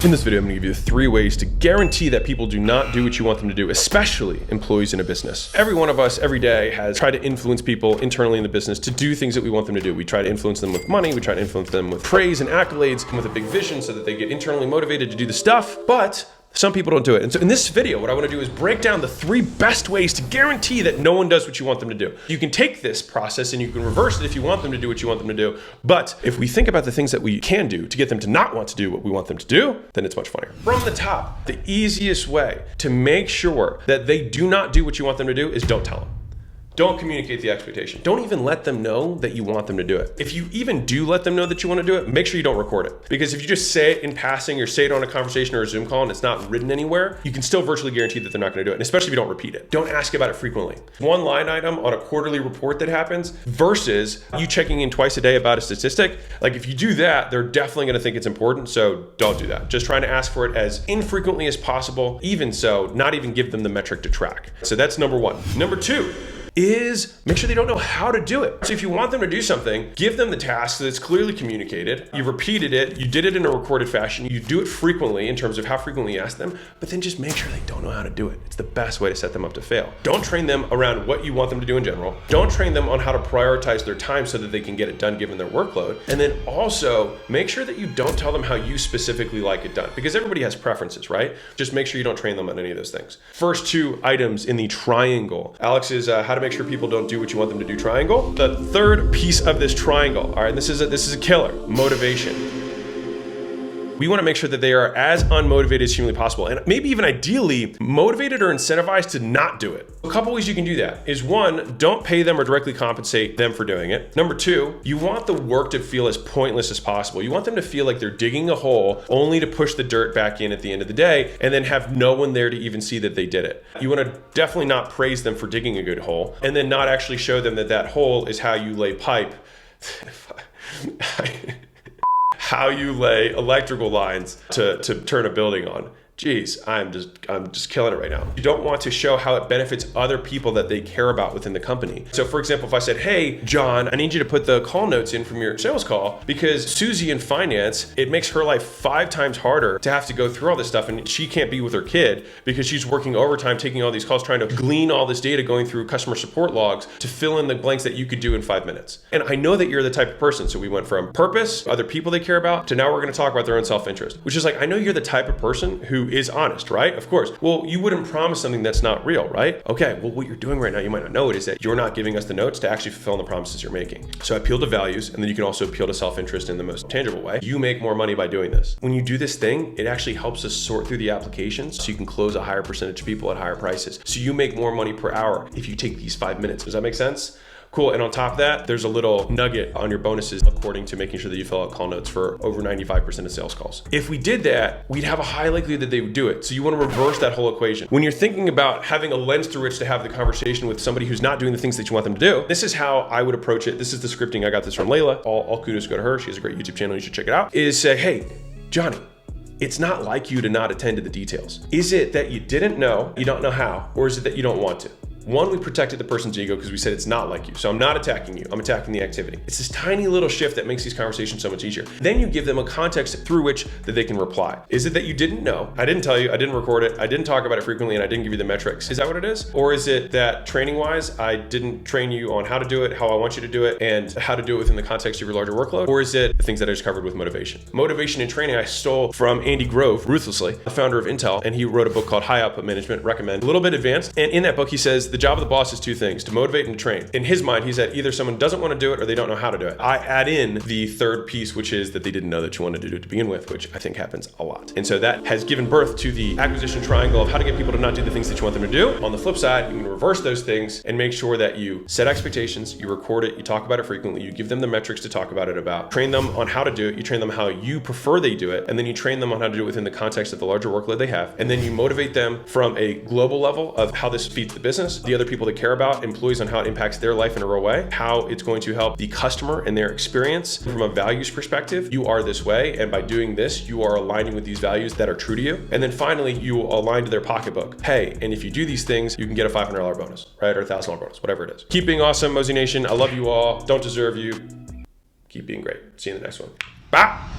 In this video, I'm going to give you 3 ways to guarantee that people do not do what you want them to do, especially employees in a business. Every one of us every day has tried to influence people internally in the business to do things that we want them to do. We try to influence them with money. We try to influence them with praise and accolades and with a big vision so that they get internally motivated to do the stuff. But some people don't do it. And so in this video, what I want to do is break down the 3 best ways to guarantee that no one does what you want them to do. You can take this process and you can reverse it if you want them to do what you want them to do. But if we think about the things that we can do to get them to not want to do what we want them to do, then it's much funnier. From the top, the easiest way to make sure that they do not do what you want them to do is don't tell them. Don't communicate the expectation. Don't even let them know that you want them to do it. If you even do let them know that you want to do it, make sure you don't record it. Because if you just say it in passing or say it on a conversation or a Zoom call and it's not written anywhere, you can still virtually guarantee that they're not going to do it. And especially if you don't repeat it. Don't ask about it frequently. One line item on a quarterly report that happens versus you checking in twice a day about a statistic. Like if you do that, they're definitely going to think it's important. So don't do that. Just trying to ask for it as infrequently as possible. Even so, not even give them the metric to track. So that's number 1. Number 2 is make sure they don't know how to do it. So if you want them to do something, give them the task so that it's clearly communicated. You've repeated it. You did it in a recorded fashion. You do it frequently in terms of how frequently you ask them, but then just make sure they don't know how to do it. It's the best way to set them up to fail. Don't train them around what you want them to do in general. Don't train them on how to prioritize their time so that they can get it done given their workload. And then also make sure that you don't tell them how you specifically like it done because everybody has preferences, right? Just make sure you don't train them on any of those things. First 2 items in the triangle. Alex is how to make sure people don't do what you want them to do triangle. The 3rd piece of this triangle, all right, this is a killer, motivation. We want to make sure that they are as unmotivated as humanly possible and maybe even ideally motivated or incentivized to not do it. A couple ways you can do that is 1, don't pay them or directly compensate them for doing it. Number 2, you want the work to feel as pointless as possible. You want them to feel like they're digging a hole only to push the dirt back in at the end of the day and then have no one there to even see that they did it. You want to definitely not praise them for digging a good hole and then not actually show them that that hole is how you lay pipe. How you lay electrical lines to turn a building on. Jeez, I'm just killing it right now. You don't want to show how it benefits other people that they care about within the company. So for example, if I said, hey, John, I need you to put the call notes in from your sales call because Susie in finance, it makes her life 5 times harder to have to go through all this stuff and she can't be with her kid because she's working overtime, taking all these calls, trying to glean all this data, going through customer support logs to fill in the blanks that you could do in 5 minutes. And I know that you're the type of person. So we went from purpose, other people they care about, to now we're going to talk about their own self-interest, which is like, I know you're the type of person who is honest, right? Of course. Well, you wouldn't promise something that's not real, right? Okay, well, what you're doing right now, you might not know it, is that you're not giving us the notes to actually fulfill the promises you're making. So appeal to values, and then you can also appeal to self-interest in the most tangible way. You make more money by doing this. When you do this thing, it actually helps us sort through the applications so you can close a higher percentage of people at higher prices. So you make more money per hour if you take these 5 minutes. Does that make sense? Cool. And on top of that, there's a little nugget on your bonuses according to making sure that you fill out call notes for over 95% of sales calls. If we did that, we'd have a high likelihood that they would do it. So you want to reverse that whole equation. When you're thinking about having a lens through which to have the conversation with somebody who's not doing the things that you want them to do, this is how I would approach it. This is the scripting. I got this from Layla. All kudos go to her. She has a great YouTube channel. You should check it out. Is say, hey, Johnny, it's not like you to not attend to the details. Is it that you didn't know, you don't know how, or is it that you don't want to? 1, we protected the person's ego because we said it's not like you. So I'm not attacking you, I'm attacking the activity. It's this tiny little shift that makes these conversations so much easier. Then you give them a context through which that they can reply. Is it that you didn't know? I didn't tell you, I didn't record it, I didn't talk about it frequently, and I didn't give you the metrics. Is that what it is? Or is it that training-wise, I didn't train you on how to do it, how I want you to do it, and how to do it within the context of your larger workload? Or is it the things that I just covered with motivation? Motivation and training I stole from Andy Grove, ruthlessly, the founder of Intel, and he wrote a book called High Output Management, recommend. A little bit advanced, and in that book he says the job of the boss is 2 things, to motivate and to train. In his mind, he said either someone doesn't want to do it or they don't know how to do it. I add in the 3rd piece, which is that they didn't know that you wanted to do it to begin with, which I think happens a lot. And so that has given birth to the acquisition triangle of how to get people to not do the things that you want them to do. On the flip side, you can reverse those things and make sure that you set expectations, you record it, you talk about it frequently, you give them the metrics to talk about it about, train them on how to do it, you train them how you prefer they do it, and then you train them on how to do it within the context of the larger workload they have. And then you motivate them from a global level of how this feeds the business, the other people they care about, employees on how it impacts their life in a real way, how it's going to help the customer and their experience from a values perspective. You are this way, and by doing this, you are aligning with these values that are true to you. And then finally, you will align to their pocketbook. Hey, and if you do these things, you can get a $500 bonus, right? Or a $1,000 bonus, whatever it is. Keep being awesome, Mosey Nation. I love you all. Don't deserve you. Keep being great. See you in the next one. Bye.